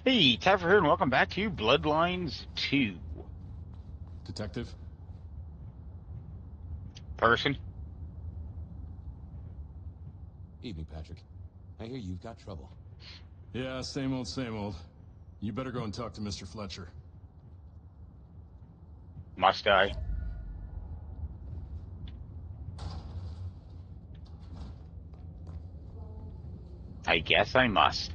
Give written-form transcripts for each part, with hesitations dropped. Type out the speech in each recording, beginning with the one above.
Hey, Taffer here, and welcome back to Bloodlines 2. Detective? Person? Evening, Patrick. I hear you've got trouble. Yeah, same old, same old. You better go and talk to Mr. Fletcher. Must I? I guess I must.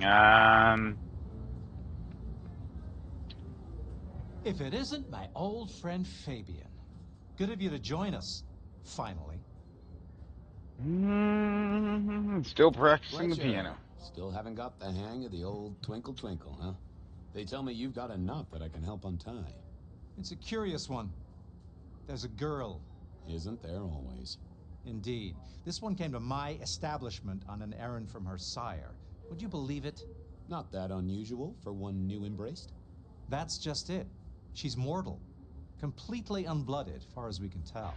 Um, If it isn't my old friend Fabian. Good of you to join us, finally. Still practicing the Fletcher, piano. still haven't got the hang of the old twinkle twinkle, huh? They tell me you've got a knot that I can help untie. It's a curious one. There's a girl. Isn't there always? Indeed. This one came to my establishment on an errand from her sire. Would you believe it? Not that unusual for one new embraced. That's just it. She's mortal. Completely unblooded, far as we can tell.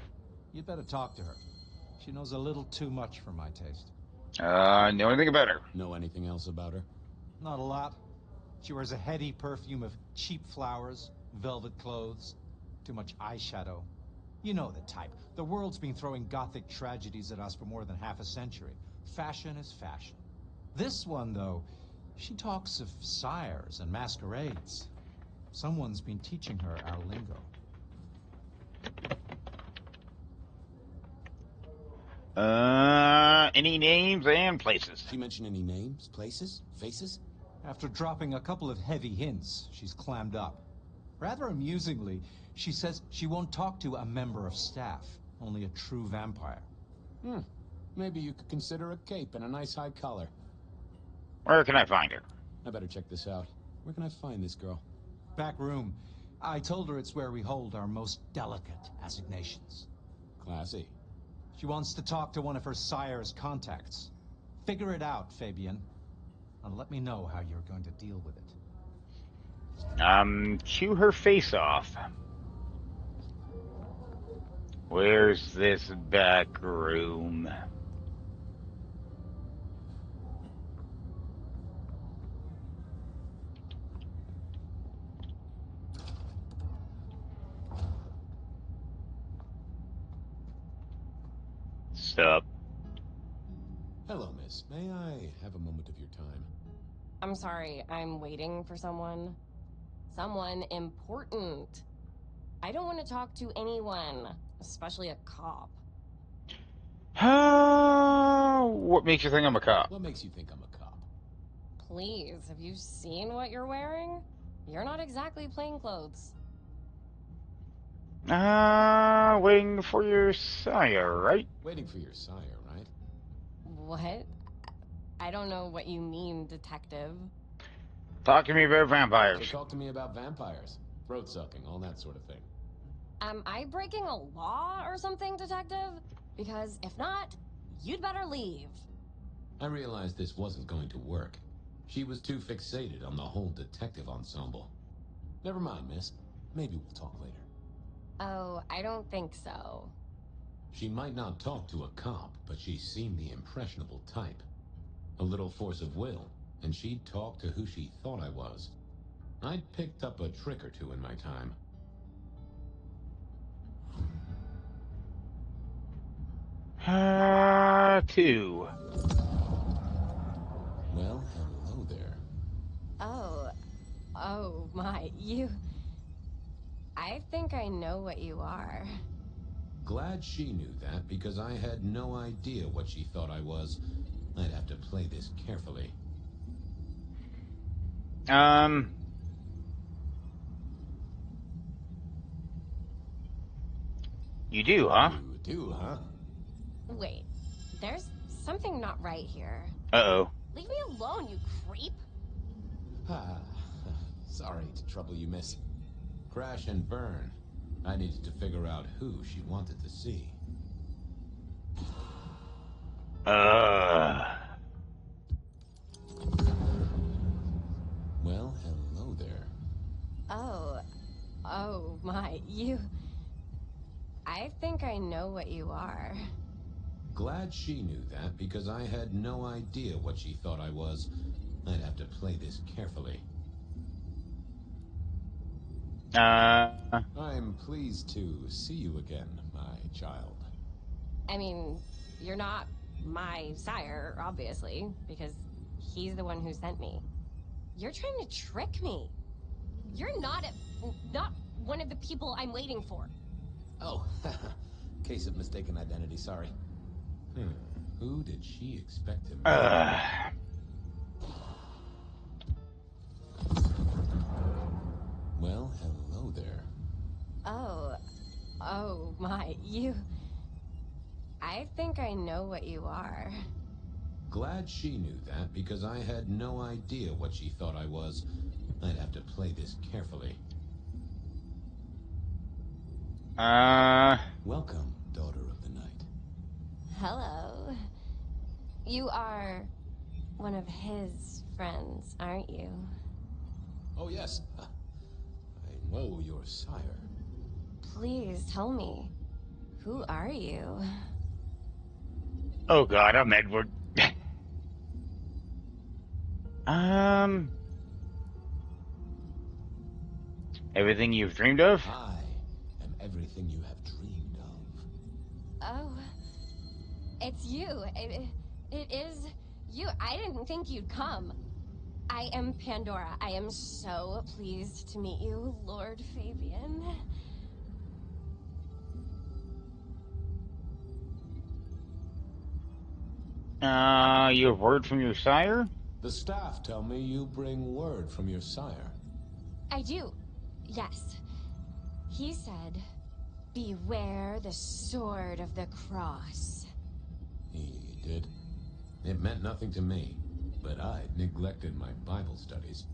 You'd better talk to her. She knows a little too much for my taste. Know anything about her? Know anything else about her? Not a lot. She wears a heady perfume of cheap flowers, velvet clothes, too much eyeshadow. You know the type. The world's been throwing gothic tragedies at us for more than half a century. Fashion is fashion. This one, though, she talks of sires and masquerades. Someone's been teaching her our lingo. Any names and places? She mention any names, places, faces? After dropping a couple of heavy hints, she's clammed up. Rather amusingly, she says she won't talk to a member of staff, only a true vampire. Maybe you could consider a cape and a nice high collar. Where can I find her? I better check this out. Where can I find this girl? Back room. I told her it's where we hold our most delicate assignations. Classy. She wants to talk to one of her sire's contacts. Figure it out, Fabian. And let me know how you're going to deal with it. Chew her face off. Where's this back room? Sup? Hello, miss. May I have a moment of your time? I'm sorry, I'm waiting for someone. Someone important. I don't want to talk to anyone, especially a cop. What makes you think I'm a cop? What makes you think I'm a cop? Please, have you seen what you're wearing? You're not exactly plainclothes. Waiting for your sire, right? Waiting for your sire, right? What? I don't know what you mean, detective. Talk to me about So vampires. talk to me about vampires, throat sucking, all that sort of thing. Am I breaking a law or something, detective? Because if not, you'd better leave. I realized this wasn't going to work. She was too fixated on the whole detective ensemble. Never mind, miss. Maybe we'll talk later. Oh, I don't think so. She might not talk to a cop, but she seemed the impressionable type. A little force of will, and she'd talk to who she thought I was. I'd picked up a trick or two in my time. Two. Well, hello there. Oh, oh my, you... I think I know what you are. Glad she knew that, because I had no idea what she thought I was. I'd have to play this carefully. You do, huh? You do, huh? Wait, there's something not right here. Uh-oh. Leave me alone, you creep! Ah, sorry to trouble you, miss. Crash and burn. I needed to figure out who she wanted to see. Well, hello there. Oh, oh my, you... I think I know what you are. Glad she knew that, because I had no idea what she thought I was. I'd have to play this carefully. I'm pleased to see you again, my child. I mean, you're not my sire, obviously, because he's the one who sent me. You're trying to trick me. You're not one of the people I'm waiting for. Oh, case of mistaken identity, sorry. Who did she expect to meet? Well, hello there. Oh my, I think I know what you are. Glad she knew that, because I had no idea what she thought I was. I'd have to play this carefully. Welcome, daughter of the night. Hello. You are one of his friends, aren't you? Oh, yes. I know your sire. Please tell me, who are you? Oh God, I'm Edward. Everything you've dreamed of? I am everything you have dreamed of. Oh, it's you. It is you. I didn't think you'd come. I am Pandora. I am so pleased to meet you, Lord Fabian. You have word from your sire? The staff tell me you bring word from your sire. I do. Yes. He said, beware the sword of the cross. He did. It meant nothing to me, but I'd neglected my Bible studies.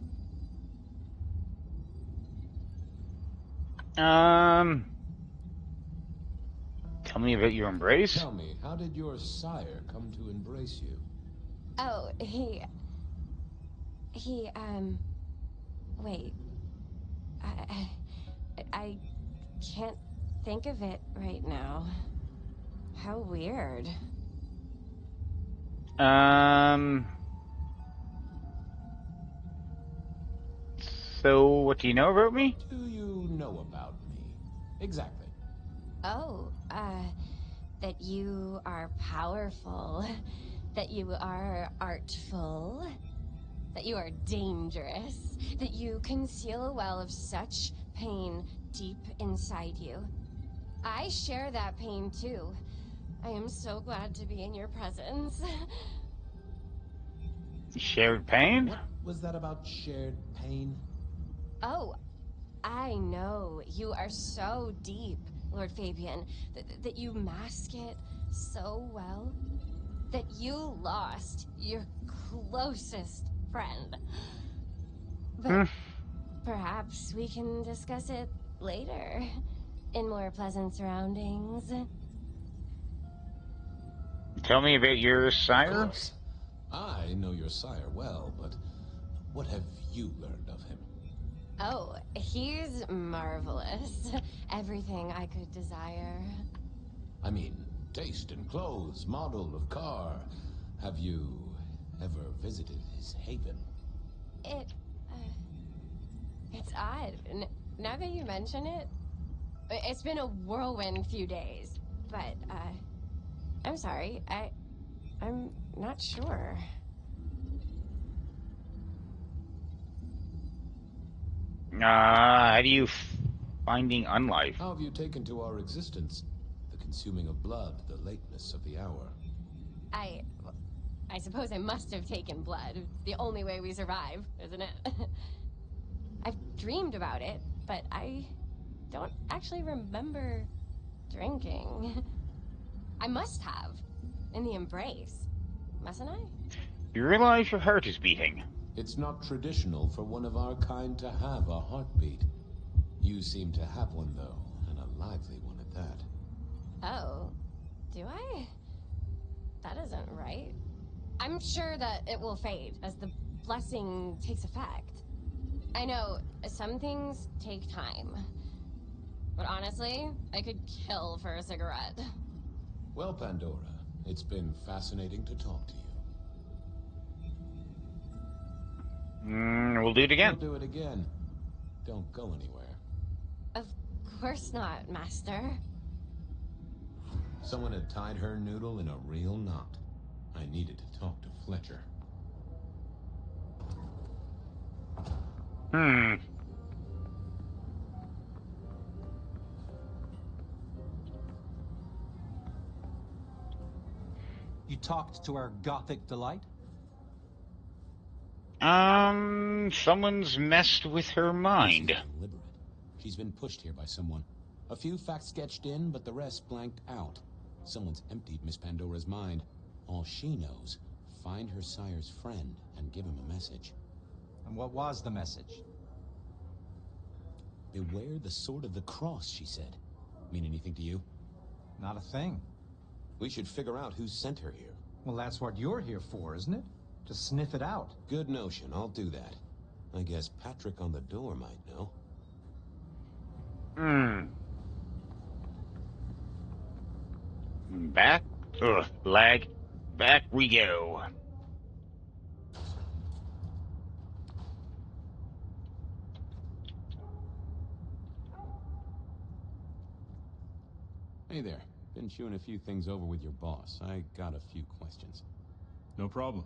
Tell me about your embrace. Tell me, how did your sire come to embrace you? Oh, wait. I can't think of it right now. How weird. So what do you know about me? What do you know about me? Exactly. Oh, that you are powerful, that you are artful, that you are dangerous, that you conceal a well of such pain deep inside you. I share that pain too. I am so glad to be in your presence. Shared pain? What was that about shared pain? Oh, I know. You are so deep, Lord Fabian, that you mask it so well. That you lost your closest friend. But perhaps we can discuss it later, in more pleasant surroundings. Tell me about your Of sire? course. I know your sire well, but what have you learned of him? Oh, he's marvelous. Everything I could desire. I mean, taste in clothes, model of car. Have you ever visited his haven? It's odd. Now that you mention it, it's been a whirlwind few days. But, I'm sorry. I'm not sure. How do you finding unlife? How have you taken to our existence? The consuming of blood, the lateness of the hour. I suppose I must have taken blood. It's the only way we survive, isn't it? I've dreamed about it, but I don't actually remember drinking. I must have. In the embrace. Mustn't I? You realize your heart is beating. It's not traditional for one of our kind to have a heartbeat. You seem to have one, though, and a lively one at that. Oh. Do I? That isn't right. I'm sure that it will fade as the blessing takes effect. I know, some things take time. But honestly, I could kill for a cigarette. Well, Pandora, It's been fascinating to talk to you. We'll do it again. We'll do it again. Don't go anywhere. Of course not, Master. Someone had tied her noodle in a real knot. I needed to talk to Fletcher. You talked to our Gothic delight? Someone's messed with her mind. This is deliberate. She's been pushed here by someone. A few facts sketched in, but the rest blanked out. Someone's emptied Miss Pandora's mind. All she knows, find her sire's friend and give him a message. And what was the message? Beware the sword of the cross, she said. Mean anything to you? Not a thing. We should figure out who sent her here. Well, that's what you're here for, isn't it? To sniff it out. Good notion, I'll do that. I guess Patrick on the door might know. Back? Ugh, lag. Back we go. Hey there. Been chewing a few things over with your boss. I got a few questions. No problem.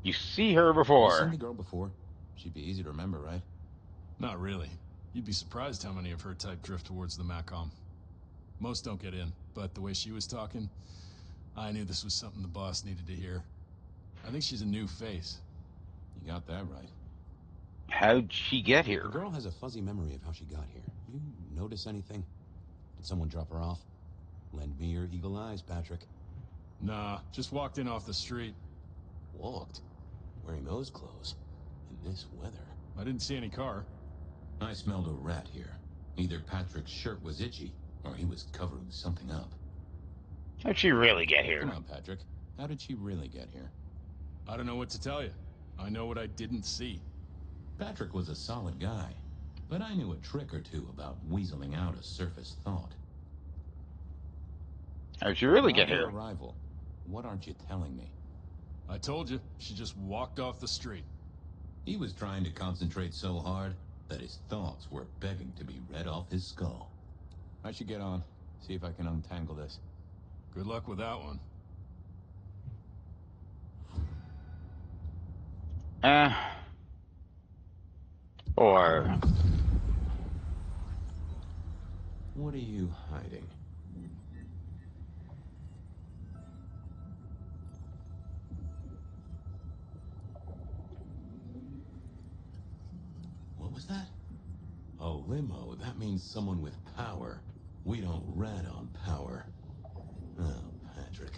You see her You before. seen the girl before? She'd be easy to remember, right? Not really. You'd be surprised how many of her type drift towards the Macom. Most don't get in, but the way she was talking, I knew this was something the boss needed to hear. I think she's a new face. You got that right. How'd she get The here? girl has a fuzzy memory of how she got here. You notice anything? Did someone drop her off? Lend me your eagle eyes, Patrick. Nah, just walked in off the street. Walked? Wearing those clothes? In this weather? I didn't see any car. I smelled a rat here. Either Patrick's shirt was itchy, or he was covering something up. How'd she really get here? Come on, Patrick. How did she really get here? I don't know what to tell you. I know what I didn't see. Patrick was a solid guy, but I knew a trick or two about weaseling out a surface thought. How'd she really About get her here? arrival. What aren't you telling me? I told you, she just walked off the street. He was trying to concentrate so hard that his thoughts were begging to be read off his skull. I should get on. See if I can untangle this. Good luck with that one. Or... What are you hiding? What was that? A limo. That means someone with power. We don't rat on power. Oh, Patrick.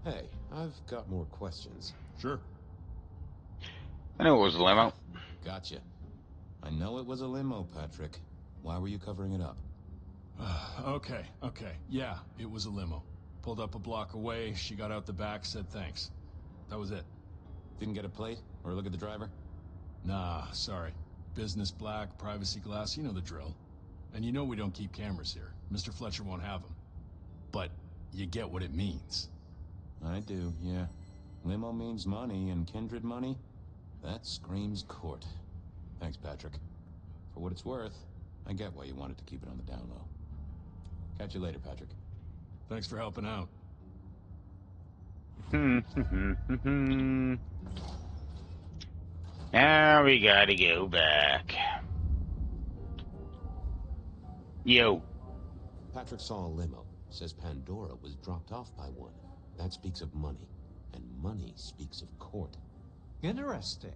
Hey, I've got more questions. Sure. I knew it was a limo. Gotcha. I know it was a limo, Patrick. Why were you covering it up? Okay. Yeah, it was a limo. Pulled up a block away, she got out the back, said thanks. That was it. Didn't get a plate or look at the driver? Nah, sorry. Business black, privacy glass, you know the drill. And you know we don't keep cameras here. Mr. Fletcher won't have them. But you get what it means. I do, yeah. Limo means money, and kindred money? That screams court. Thanks, Patrick. For what it's worth, I get why you wanted to keep it on the down low. Catch you later, Patrick. Thanks for helping out. Now we gotta go back. Yo. Patrick saw a limo. Says Pandora was dropped off by one. That speaks of money. And money speaks of court. Interesting.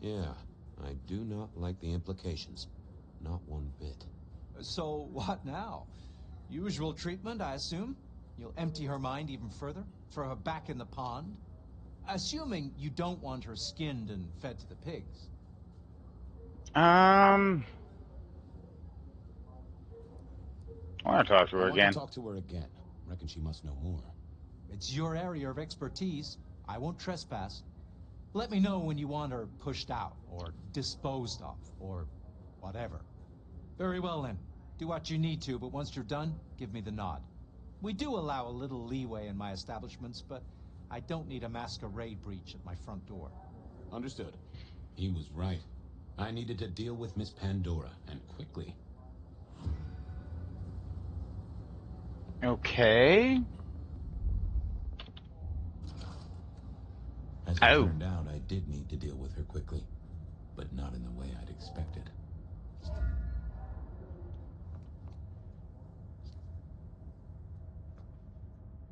Yeah, I do not like the implications. Not one bit. So, what now? Usual treatment, I assume? You'll empty her mind even further? Throw her back in the pond? Assuming you don't want her skinned and fed to the pigs. I want to talk to I her want again. to talk to her again. Reckon she must know more. It's your area of expertise. I won't trespass. Let me know when you want her pushed out, or disposed of, or whatever. Very well then. Do what you need to, but once you're done, give me the nod. We do allow a little leeway in my establishments, but I don't need a masquerade breach at my front door. Understood. He was right. I needed to deal with Miss Pandora, and quickly. Okay. As it Oh. turned out, I did need to deal with her quickly, but not in the way I'd expected.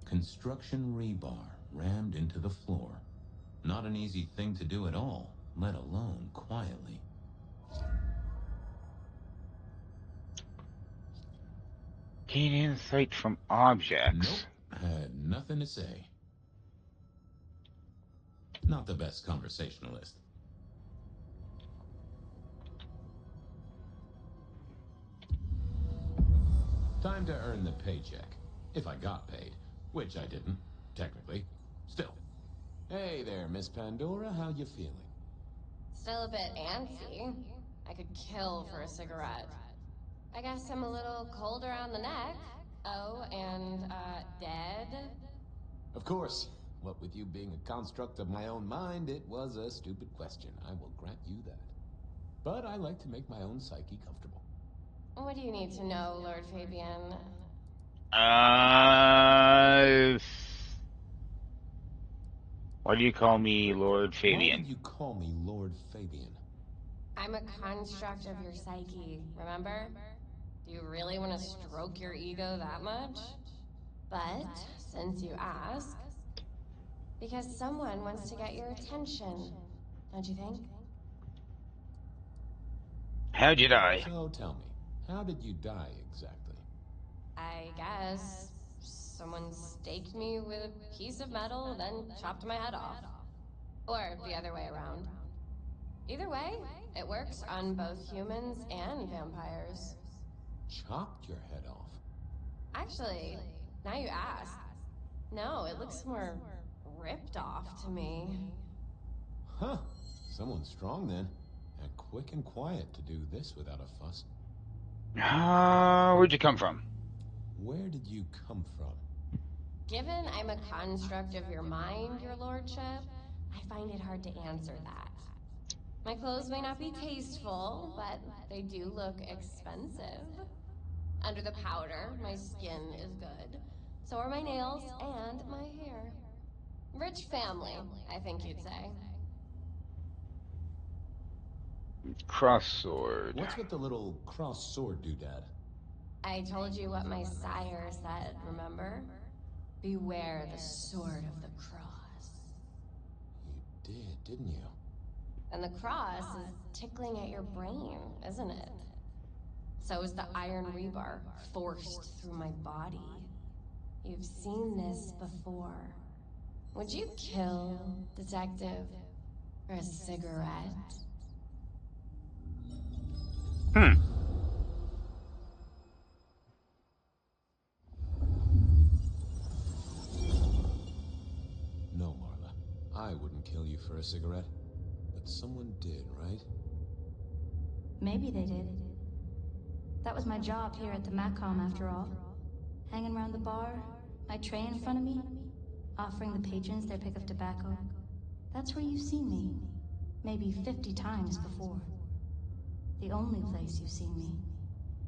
Construction rebar rammed into the floor. Not an easy thing to do at all, let alone quietly. Gain insight from Nope, objects. had nothing to say. Not the best conversationalist. Time to earn the paycheck. If I got paid, which I didn't, technically. Still. Hey there, Miss Pandora, how you feeling? Still a bit antsy. I could kill for a cigarette. I guess I'm a little cold around the neck. Oh, and, dead? Of course. What with you being a construct of my own mind, it was a stupid question. I will grant you that. But I like to make my own psyche comfortable. What do you need to know, Lord Fabian? Why do you call me Lord Why Fabian? did you call me Lord Fabian? I'm a construct of your psyche, remember? Do you really want to stroke your ego that much? But, since you ask, because someone wants to get your attention, don't you think? How'd you die? So tell me, how did you die exactly? I guess someone staked me with a piece of metal, then chopped my head off. Or the other way around. Either way, it works on both humans and vampires. Chopped your head off? Actually, now you ask. No, it looks more ripped off to me. Huh. Someone strong then. And quick and quiet to do this without a fuss. Where'd you come from? Where did you come from? Given I'm a construct of your mind, your lordship, I find it hard to answer that. My clothes may not be tasteful, but they do look expensive. Under the powder, my skin is good. So are my nails and my hair. Rich family, I think you'd say. Cross sword. What's with the little cross sword doodad? I told you what my sire said, remember? Beware the sword of the cross. You did, didn't you? And the cross is tickling at your brain, isn't it? So is the iron rebar forced through my body. You've seen this before. Would you kill, detective, for a cigarette? No, Marla. I wouldn't kill you for a cigarette. But someone did, right? Maybe they did. That was my job here at the Macom, after all. Hanging around the bar, my tray in front of me, offering the patrons their pick of tobacco. That's where you've seen me. Maybe 50 times before. The only place you've seen me.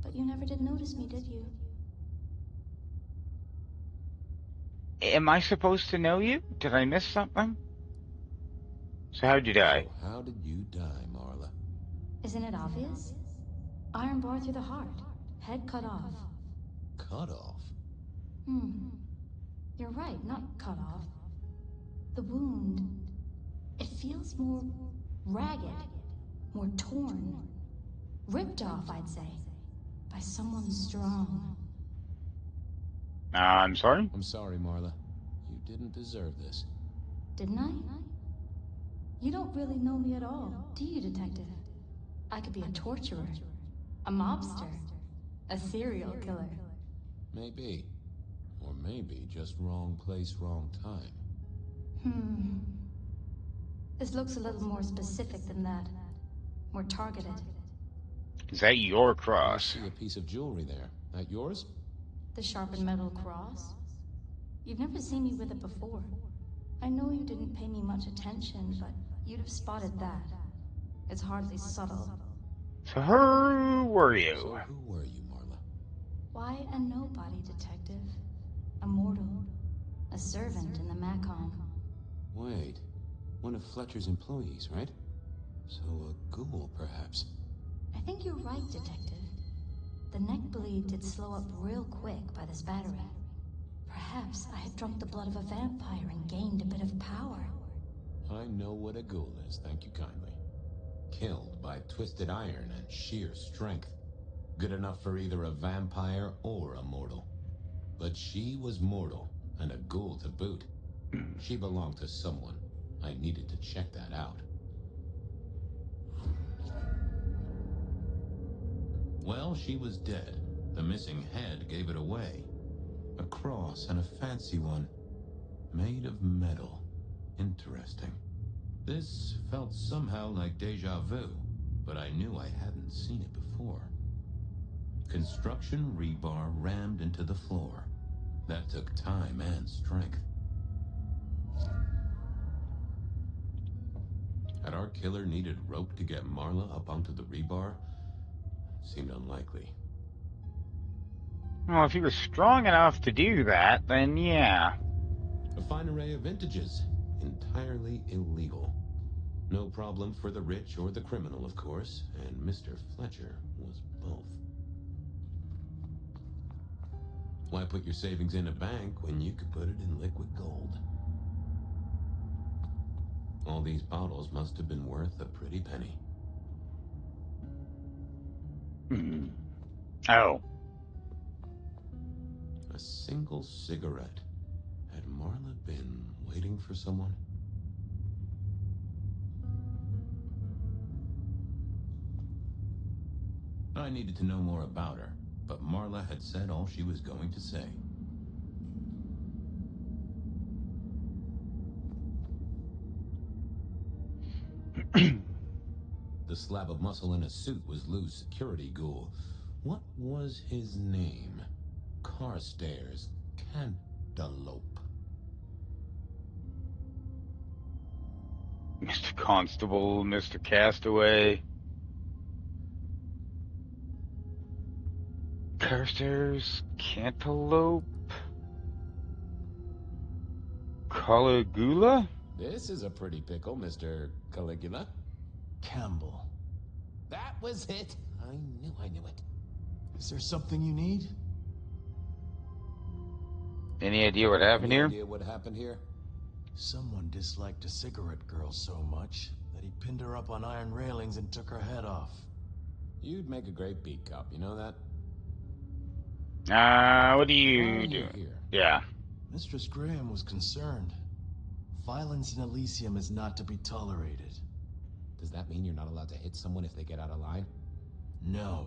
But you never did notice me, did you? Am I supposed to know you? Did I miss something? So how'd you die? So how did you die, Marla? Isn't it obvious? Iron bar through the heart. Head cut off. Cut off? You're right, not cut off. The wound, it feels more ragged, more torn. Ripped off, I'd say. By someone strong. I'm sorry? I'm sorry, Marla. You didn't deserve this. Didn't I? You don't really know me at all, do you, Detective? I could be a torturer, a mob a serial killer. Maybe. Or maybe just wrong place, wrong time. This looks a little more specific than that. More targeted. Is that your I cross? see a piece of jewelry there. That yours? The sharpened metal cross? You've never seen me with it before. I know you didn't pay me much attention, but you'd have spotted that. It's hardly subtle. So who were you? So who were you, Marla? Why a nobody, detective? A mortal. A servant in the Macom. Wait, one of Fletcher's employees, right? So a ghoul, perhaps. I think you're right, detective. The neck bleed did slow up real quick by this battery. Perhaps I had drunk the blood of a vampire and gained a bit of power. I know what a ghoul is, thank you kindly. Killed by twisted iron and sheer strength. Good enough for either a vampire or a mortal. But she was mortal, and a ghoul to boot. She belonged to someone. I needed to check that out. Well, she was dead. The missing head gave it away. A cross, and a fancy one. Made of metal. Interesting. This felt somehow like deja vu, but I knew I hadn't seen it before. Construction rebar rammed into the floor. That took time and strength. Had our killer needed rope to get Marla up onto the rebar? Seemed unlikely. Well, if he was strong enough to do that, then yeah. A fine array of vintages. Entirely illegal. No problem for the rich or the criminal, of course, and Mr. Fletcher was both. Why put your savings in a bank when you could put it in liquid gold? All these bottles must have been worth a pretty penny. Oh. A single cigarette. Had Marla been waiting for someone? I needed to know more about her, but Marla had said all she was going to say. The slab of muscle in a suit was Lou's security ghoul. What was his name? Carstairs Cantaloupe. Mr. Constable, Mr. Castaway. Carstairs, Cantaloupe. Caligula? This is a pretty pickle, Mr. Caligula. Campbell. That was it. I knew it. Is there something you need? Any idea what happened Any here? idea what happened here? Someone disliked a cigarette girl so much that he pinned her up on iron railings and took her head off. You'd make a great beat cop, you know that? What are Why you are you doing? here? Yeah. Mistress Graham was concerned. Violence in Elysium is not to be tolerated. Does that mean you're not allowed to hit someone if they get out of line? No.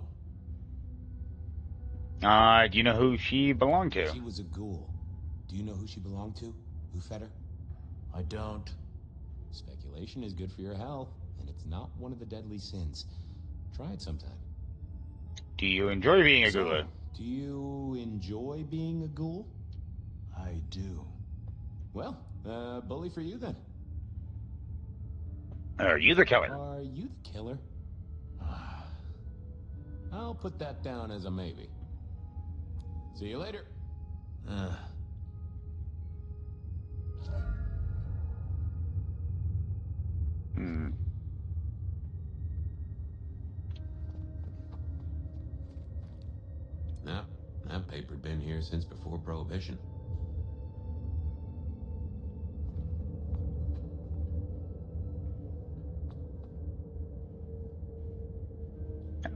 Do you know who she belonged to? She was a ghoul. Do you know who she belonged to? Who fed her? I don't. Speculation is good for your health, and it's not one of the deadly sins. Try it sometime. Do you enjoy being a So, ghoul? do you enjoy being a ghoul? I do. Well, bully for you then. Are you the killer? Are you the killer? I'll put that down as a maybe. See you later. Hmm. Nah, that paper'd been here since before Prohibition.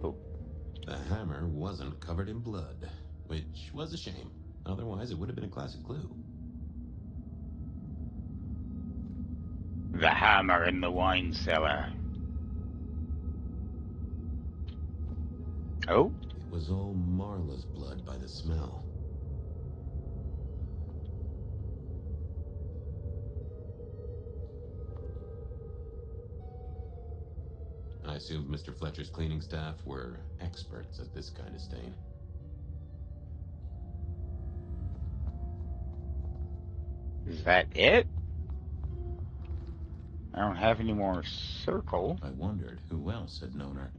Oh. The hammer wasn't covered in blood, which was a shame. Otherwise, it would have been a classic clue. The hammer in the wine cellar. Oh? It was all Marla's blood by the smell. I assumed Mr. Fletcher's cleaning staff were experts at this kind of stain. Is that it? I don't have any more circle. I wondered who else had known her.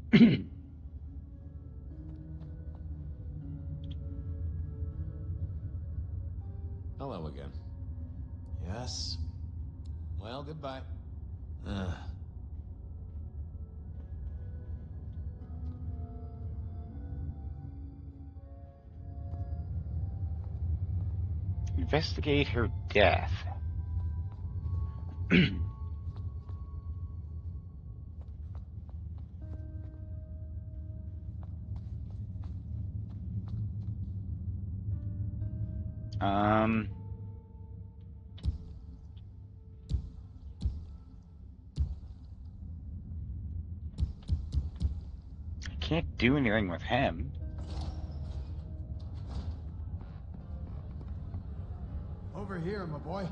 Hello again. Yes. Well, goodbye. Investigate her death. um. I can't do anything with him. Over here, my boy.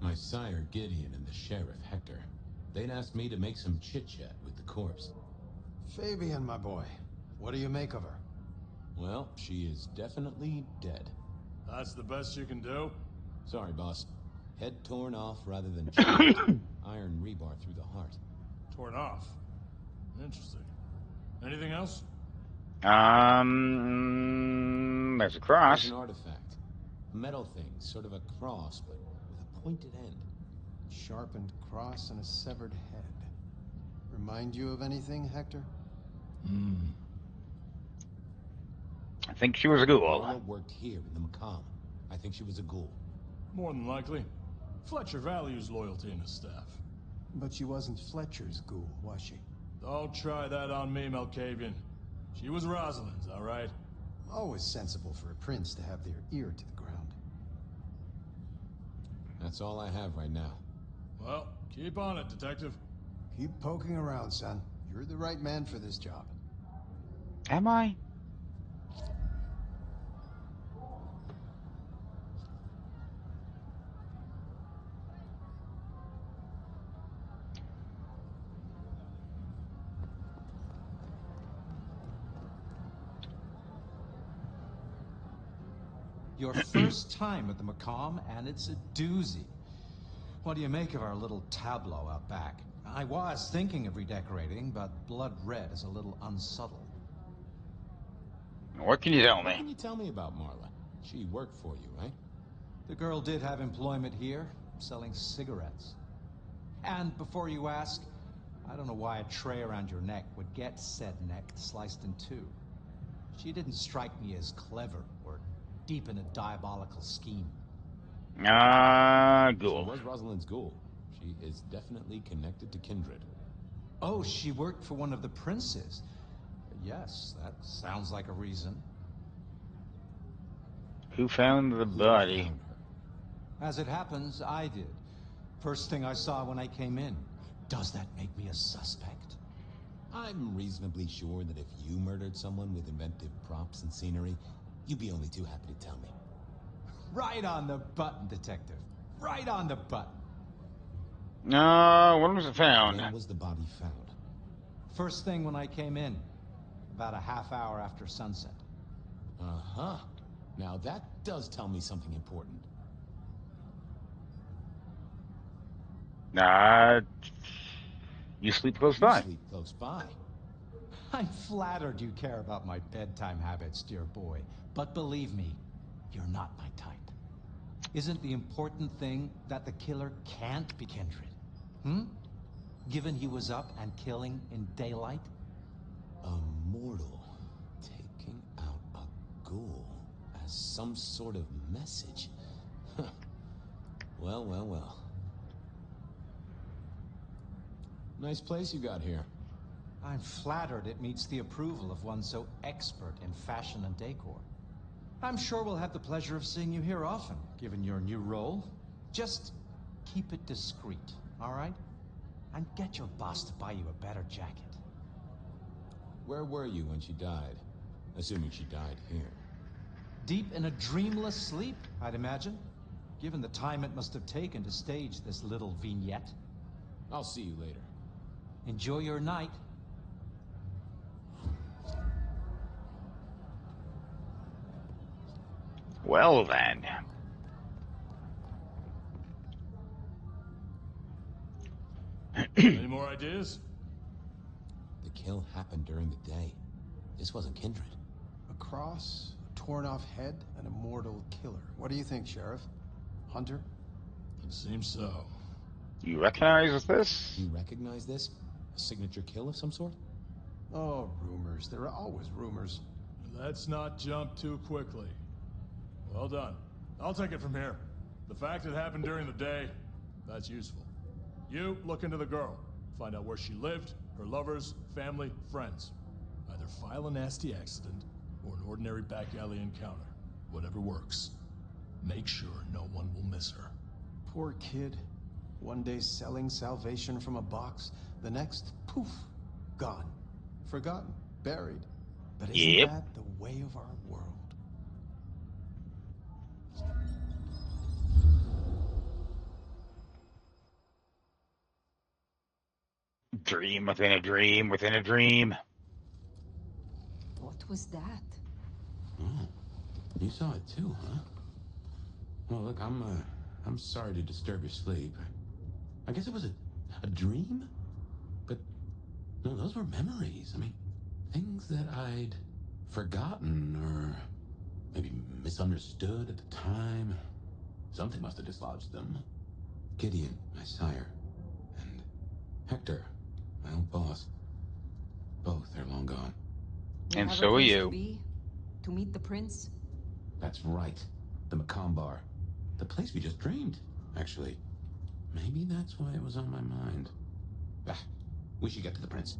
My sire Gideon and the sheriff Hector. They'd asked me to make some chit-chat with the corpse. Fabian, my boy. What do you make of her? Well, she is definitely dead. That's the best you can do? Sorry, boss. Head torn off rather than chopped. Iron rebar through the heart. Torn off. Interesting. Anything else? There's a There's cross. an artifact. A metal thing, sort of a cross, but with a pointed end. Sharpened cross and a severed head. Remind you of anything, Hector? I think she was a ghoul. Lola worked here in the Macomb. I think she was a ghoul. More than likely. Fletcher values loyalty in his staff. But she wasn't Fletcher's ghoul, was she? Don't try that on me, Malkavian. She was Rosalind's, all right? Always sensible for a prince to have their ear to the ground. That's all I have right now. Well, keep on it, Detective. Keep poking around, son. You're the right man for this job. Am I? Your first time at the Macomb, and it's a doozy. What do you make of our little tableau out back? I was thinking of redecorating, but blood red is a little unsubtle. What can you tell What can me? you tell me about Marla? She worked for you, right? The girl did have employment here, selling cigarettes. And before you ask, I don't know why a tray around your neck would get said neck sliced in two. She didn't strike me as clever or deep in a diabolical scheme. So Ghoul. was Rosalind's ghoul. She is definitely connected to kindred. Oh, she worked for one of the princes. Yes, that sounds like a reason. Who found the Who body? found her? As it happens, I did. First thing I saw when I came in. Does that make me a suspect? I'm reasonably sure that if you murdered someone with inventive props and scenery, you'd be only too happy to tell me. Right on the button, Detective. Right on the button. When was it found? When was the body found? First thing when I came in. About a half hour after sunset. Uh-huh. Now that does tell me something important. You sleep close You by. sleep close by. I'm flattered you care about my bedtime habits, dear boy. But believe me, you're not my type. Isn't the important thing that the killer can't be kindred? Given he was up and killing in daylight? A mortal taking out a ghoul as some sort of message. Well, well, well. Nice place you got here. I'm flattered it meets the approval of one so expert in fashion and decor. I'm sure we'll have the pleasure of seeing you here often, given your new role. Just keep it discreet, all right? And get your boss to buy you a better jacket. Where were you when she died? Assuming she died here. Deep in a dreamless sleep, I'd imagine. given the time it must have taken to stage this little vignette. I'll see you later. Enjoy your night. Well then. Any more ideas? The kill happened during the day. This wasn't Kindred. A cross, a torn-off head, and a mortal killer. What do you think, Sheriff? Hunter? It seems so. You recognize this? You recognize this? A signature kill of some sort? Oh, rumors. There are always rumors. Let's not jump too quickly. Well done. I'll take it from here. The fact it happened during the day, that's useful. You look into the girl. Find out where she lived, her lovers, family, friends. Either file a nasty accident or an ordinary back alley encounter. Whatever works. Make sure no one will miss her. Poor kid. One day selling salvation from a box, the next, poof, gone. Forgotten, buried. But isn't Yep. that the way of our world? Dream within a dream within a dream. What was that? Oh, you saw it too, huh? Well, look, I'm sorry to disturb your sleep. I guess it was a dream? But, no, those were memories. I mean, things that I'd forgotten or maybe misunderstood at the time. Something must have dislodged them. Gideon, my sire, and Hector, my old boss. Both are long gone. We And have so a are place to you. be? To meet the prince? That's right. The Macomb Bar. The place we just dreamed, actually. Maybe that's why it was on my mind. Ah, we should get to the prince.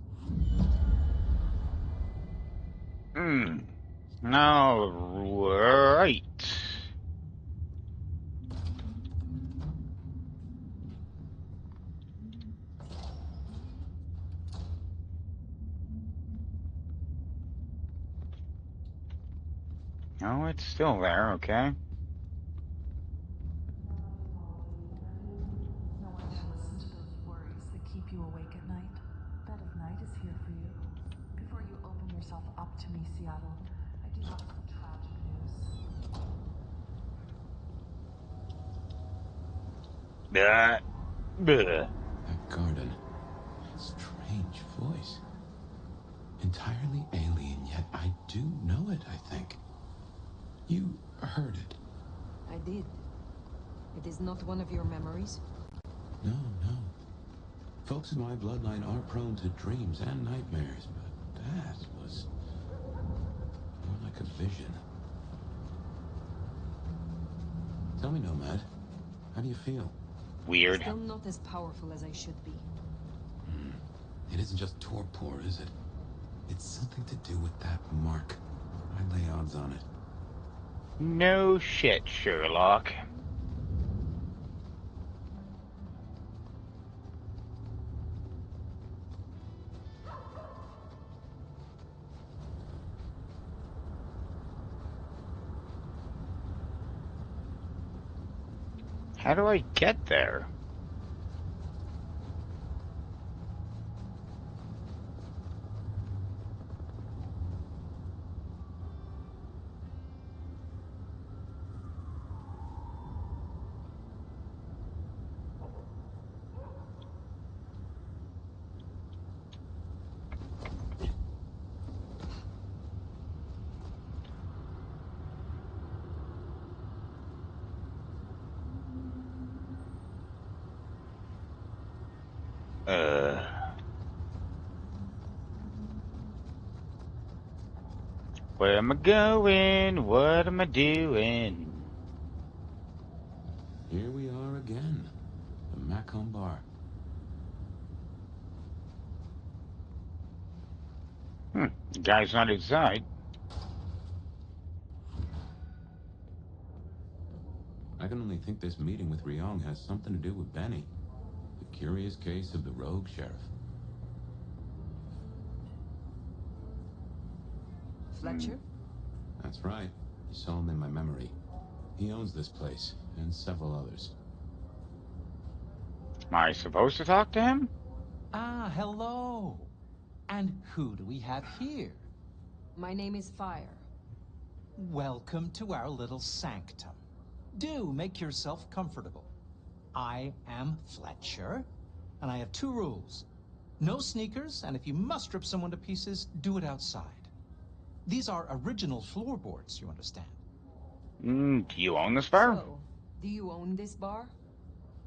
All right. Oh, it's still there, okay. No one to listen to those worries that keep you awake at night. Bed of Night is here for you. Before you open yourself up to me, Seattle, I do have some tragic news. Bleh. That garden. Strange voice. Entirely alien, yet I do know it, I think. You heard it. I did. It is not one of your memories? No, no. Folks in my bloodline are prone to dreams and nightmares, but that was more like a vision. Tell me, Nomad, how do you feel? Weird. Still not as powerful as I should be. It isn't just torpor, is it? It's something to do with that mark. I lay odds on it. No shit, Sherlock. How do I get there? Where am I going? What am I doing? Here we are again. The Macomb Bar. The guy's not inside. I can only think this meeting with Ryong has something to do with Benny. The curious case of the rogue sheriff. Fletcher? That's right. You saw him in my memory. He owns this place, and several others. Am I supposed to talk to him? Ah, hello. And who do we have here? My name is Fire. Welcome to our little sanctum. Do make yourself comfortable. I am Fletcher, and I have 2 rules. No sneakers, and if you must rip someone to pieces, do it outside. These are original floorboards, you understand. Do you own this bar? So, do you own this bar?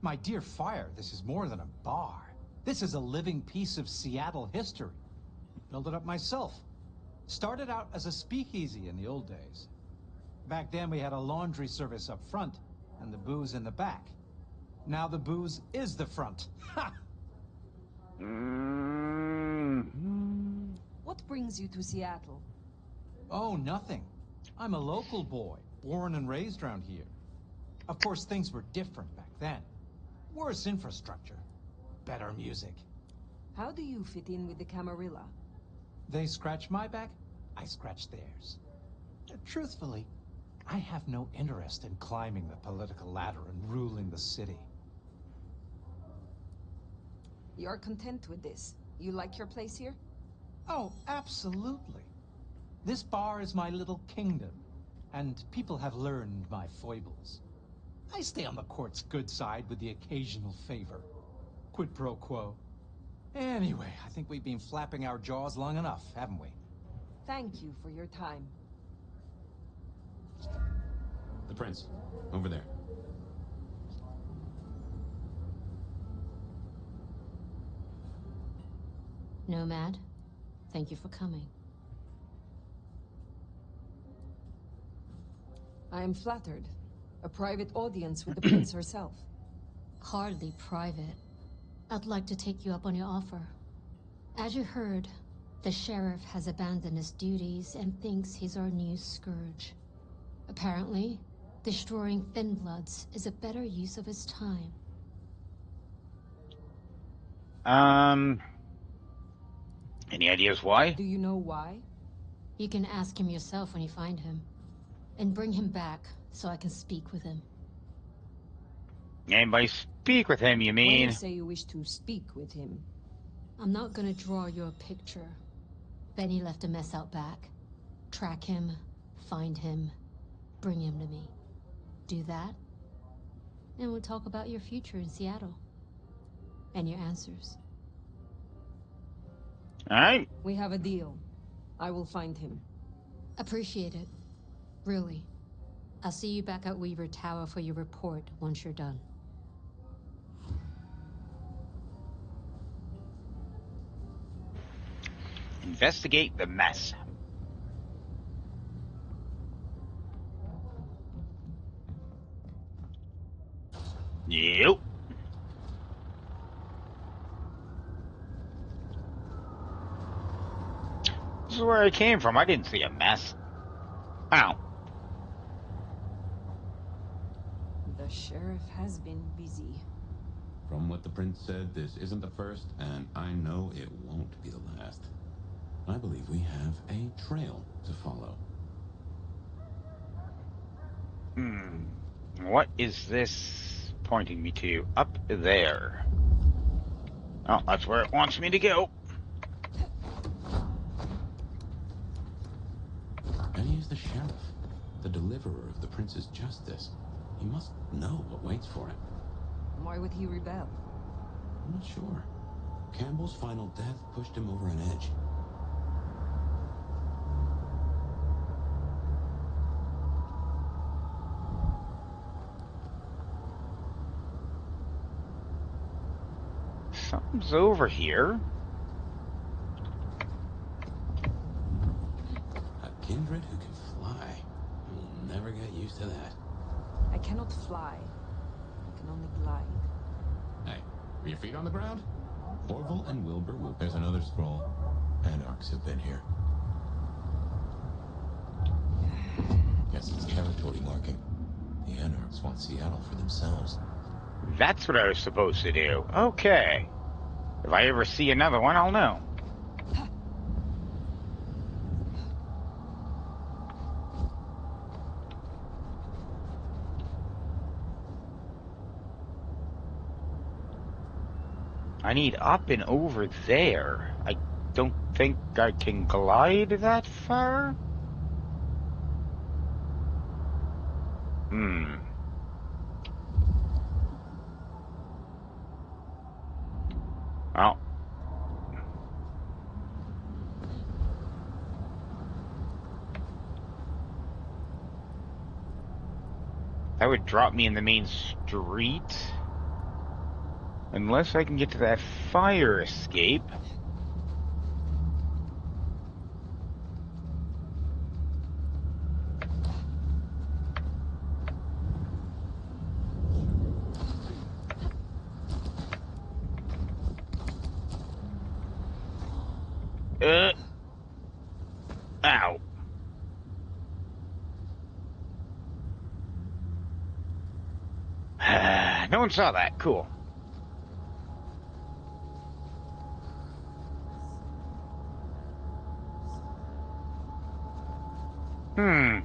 My dear Fire, this is more than a bar. This is a living piece of Seattle history. Built it up myself. Started out as a speakeasy in the old days. Back then we had a laundry service up front, and the booze in the back. Now the booze is the front. Ha! What brings you to Seattle? Oh, nothing. I'm a local boy, born and raised around here. Of course, things were different back then. Worse infrastructure. Better music. How do you fit in with the Camarilla? They scratch my back, I scratch theirs. Truthfully, I have no interest in climbing the political ladder and ruling the city. You're content with this? You like your place here? Oh, absolutely. This bar is my little kingdom, and people have learned my foibles. I stay on the court's good side with the occasional favor. Quid pro quo. Anyway, I think we've been flapping our jaws long enough, haven't we? Thank you for your time. The prince, over there. Nomad, thank you for coming. I am flattered. A private audience with the prince herself. Hardly private. I'd like to take you up on your offer. As you heard, the sheriff has abandoned his duties and thinks he's our new scourge. Apparently, destroying Thin Bloods is a better use of his time. Any ideas why? Do you know why? You can ask him yourself when you find him. And bring him back so I can speak with him. And by speak with him, you When mean? you say you wish to speak with him, I'm not gonna draw you a picture. Benny left a mess out back. Track him, find him, bring him to me. Do that, and we'll talk about your future in Seattle. And your answers. Alright. we have a deal. I will find him. Appreciate it. Really. I'll see you back at Weaver Tower for your report once you're done. Investigate the mess. Yep. This is where I came from. I didn't see a mess. Ow. The sheriff has been busy. From what the prince said, this isn't the first, and I know it won't be the last. I believe we have a trail to follow. What is this pointing me to? Up there. Oh, that's where it wants me to go. And he is the sheriff, the deliverer of the prince's justice. He must know what waits for him. Why would he rebel? I'm not sure. Campbell's final death pushed him over an edge. Something's over here. A kindred who can fly. We'll never get used to that. I cannot fly. I can only glide. Hey, are your feet on the ground? Orville and Wilbur will... There's another scroll. Anarchs have been here. Guess it's territory marking. The Anarchs want Seattle for themselves. That's what I was supposed to do. Okay. If I ever see another one, I'll know. I need up and over there. I don't think I can glide that far. Hmm. Well. That would drop me in the main street. Unless I can get to that fire escape. Ow. No one saw that. Cool. Hmm.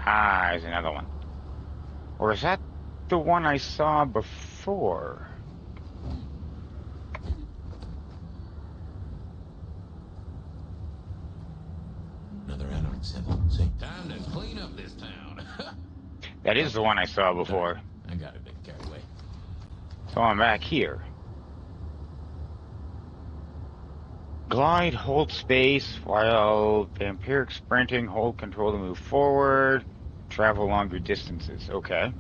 Ah, there's another one. Or is that the one I saw before? Another anarch symbol. See? Time to clean up this town. That is the one I saw before. I got a bit carried away. So I'm back here. Glide, hold space while vampiric sprinting, hold control to move forward, travel longer distances. Okay.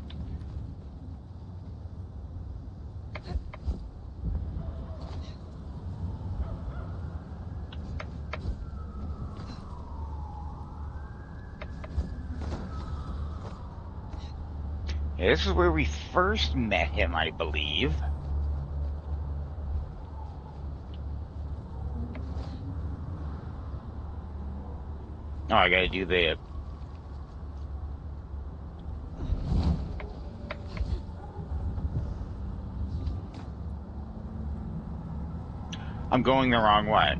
Yeah, this is where we first met him, I believe. Oh, I gotta do the... I'm going the wrong way.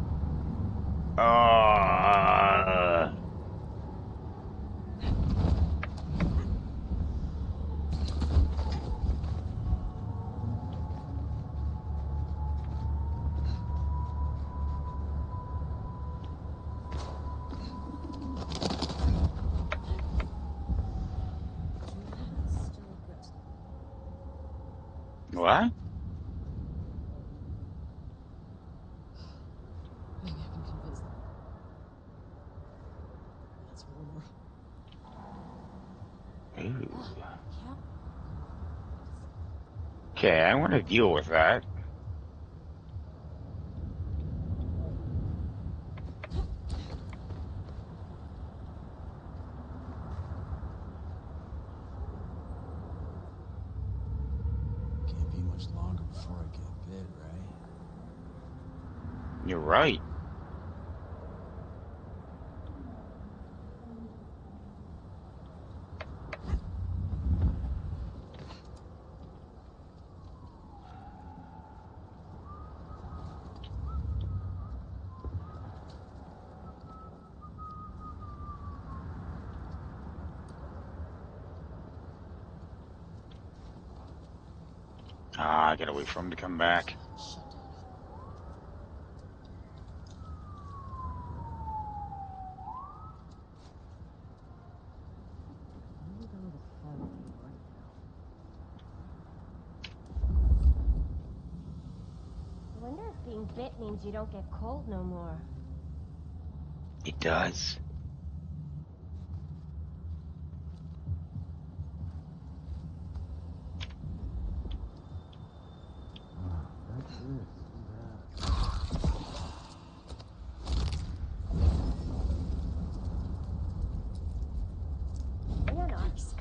What? Maybe I can convince them. That's warmer. Ooh. Okay, I want to deal with that. Can't be much longer before I get bit, right? You're right. Ah, I gotta wait for him to come back. I wonder if being bit means you don't get cold no more. It does. That's it. Anarchs.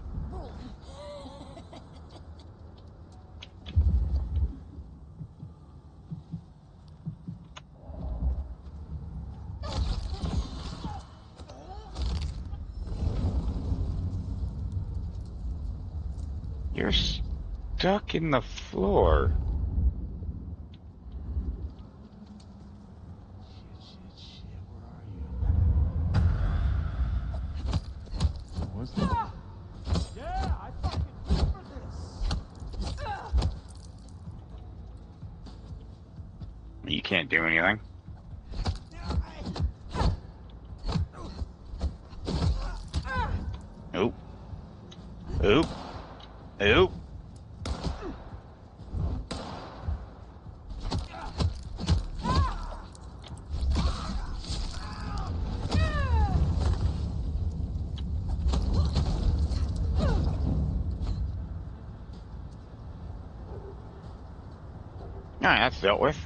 You're stuck in the floor. Shit. Where are you? What's that? Yeah, I fucking remember this. You can't do anything. Oop. Oop. Oop. Alright, that's dealt with.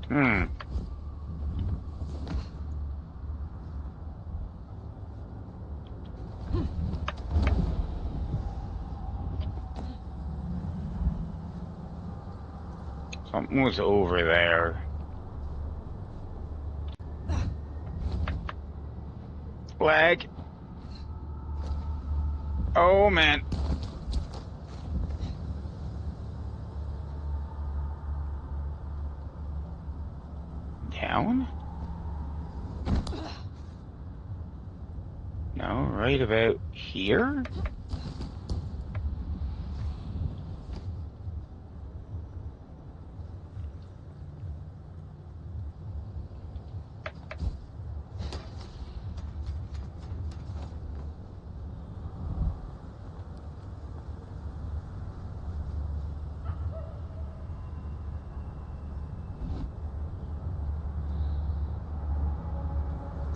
Hmm. Something was over there. Lag. Oh, man. Down? No, right about here?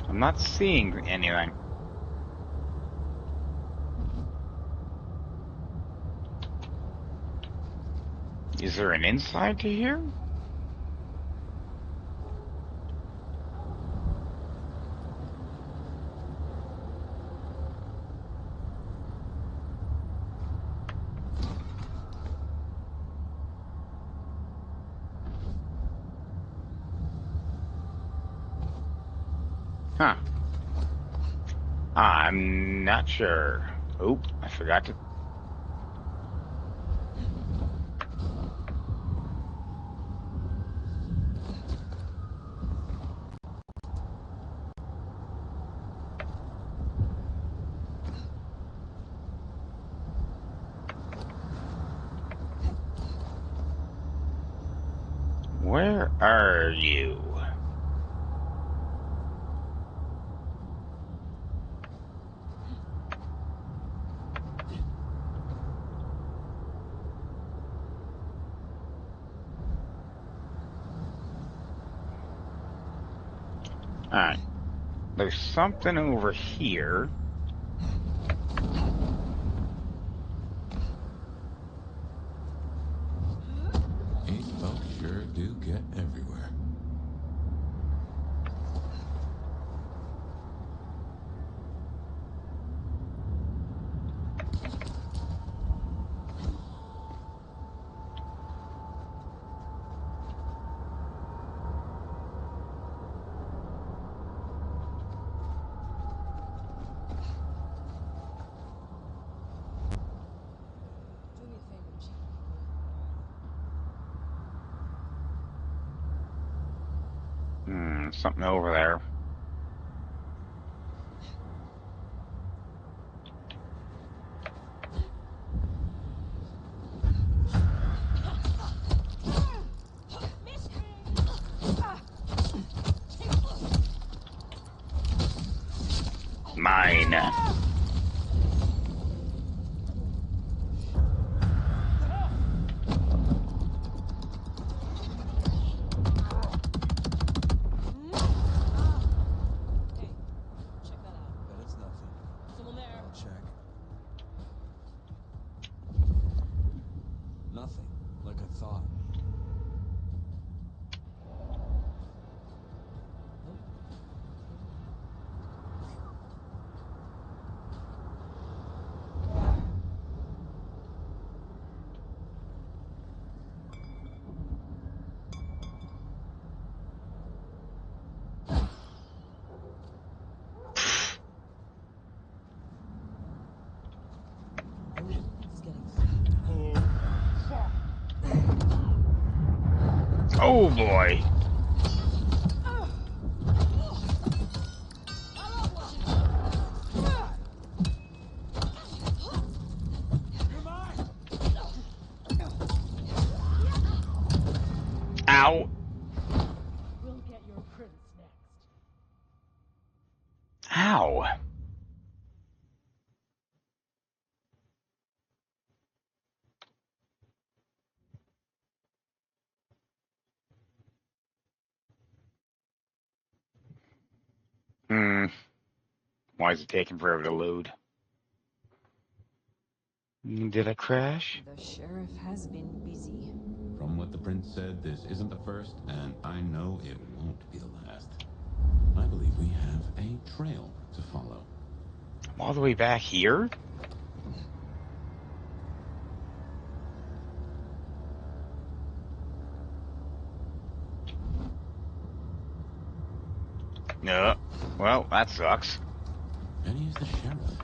I'm not seeing anything. Is there an inside to here? Huh. I'm not sure. Oop, I forgot to. Where are you? Alright. There's something over here. These folks sure do get everywhere. Do me a favor, Chief. Something over there. Mine. Hey, check that out. Bet it's nothing. Someone there. I'll check. Nothing, like I thought. Oh boy. Ow. We'll get your prince next. Ow. Hmm. Why is it taking forever to load? Did I crash? The sheriff has been busy. From what the prince said, this isn't the first, and I know it won't be the last. I believe we have a trail to follow. I'm all the way back here? No. Well, that sucks. And he is the sheriff,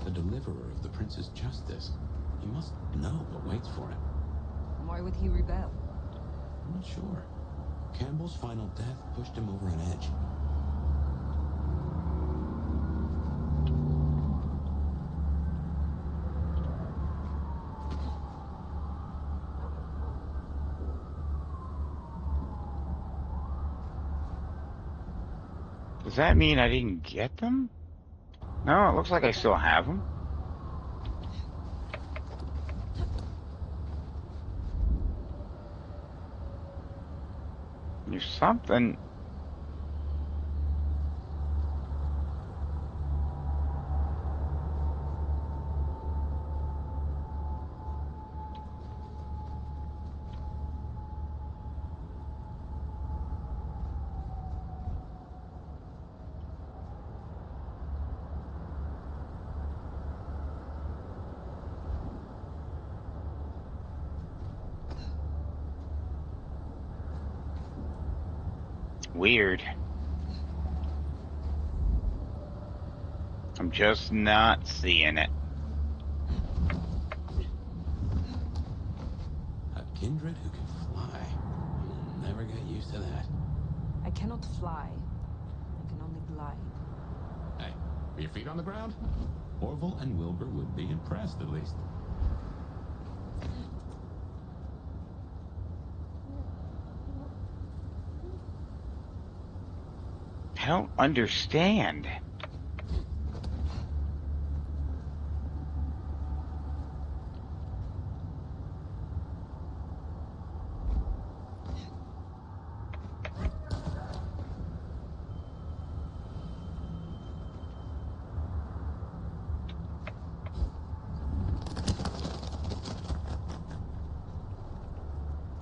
the deliverer of the prince's justice. He must know what waits for him. Why would he rebel? I'm not sure. Campbell's final death pushed him over an edge. Does that mean I didn't get them? No, it looks like I still have them. There's something. Weird. I'm just not seeing it. A kindred who can fly. I'll never get used to that. I cannot fly. I can only glide. Hey, are your feet on the ground? Orville and Wilbur would be impressed, at least. I don't understand.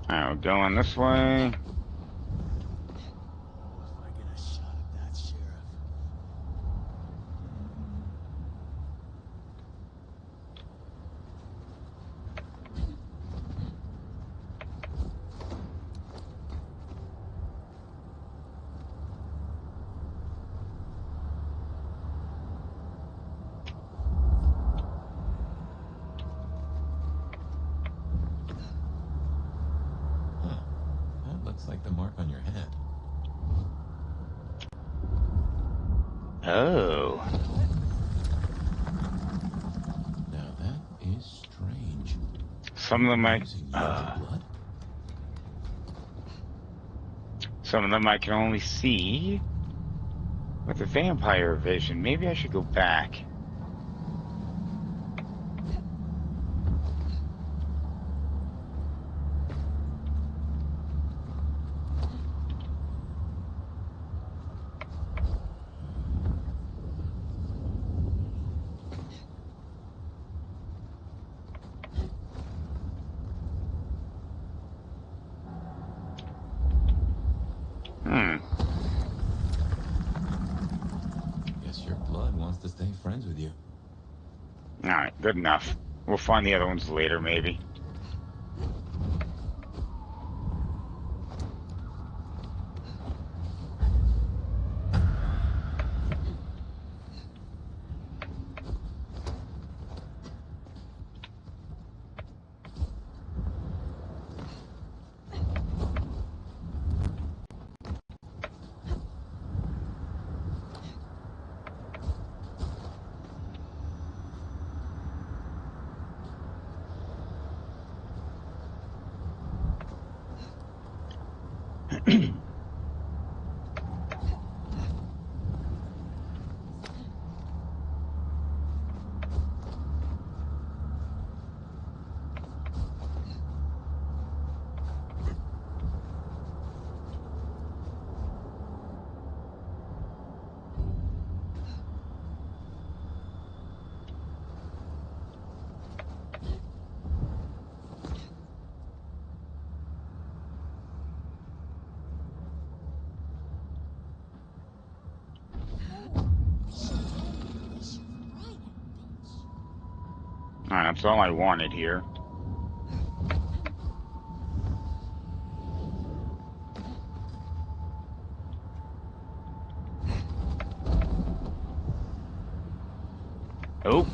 Oh, going this way. If I get a shot at that sheriff. Huh. That looks like the mark on your head. Oh. Now that is strange. Some of them might. Using human blood? Some of them I can only see with the vampire vision. Maybe I should go back. Guess your blood wants to stay friends with you. All right, good enough. We'll find the other ones later, maybe. Alright, that's all I wanted here. Oh.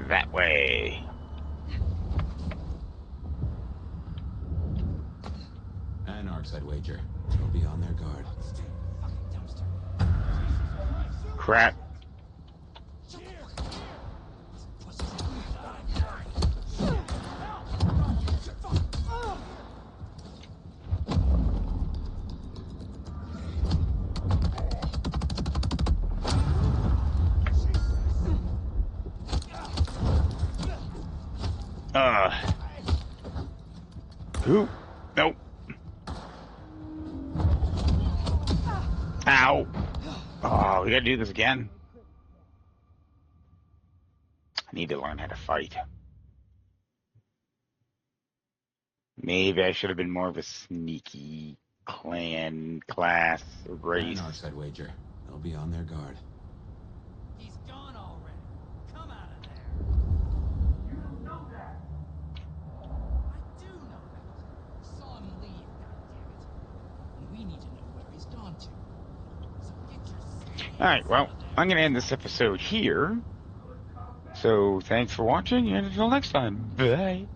That way. Anarchs, I'd wager. They'll be on their guard. Crap. Who? Nope. Ow. Oh, we gotta do this again. I need to learn how to fight. Maybe I should have been more of a sneaky clan, class, race. Anarchs, I'd wager. They'll be on their guard. He's gone already. Come out of there. You don't know that. I do know that. Saw him leave, goddammit. And we need to know where he's gone to. So get your Alright, well, I'm going to end this episode here. So, thanks for watching, and until next time, bye.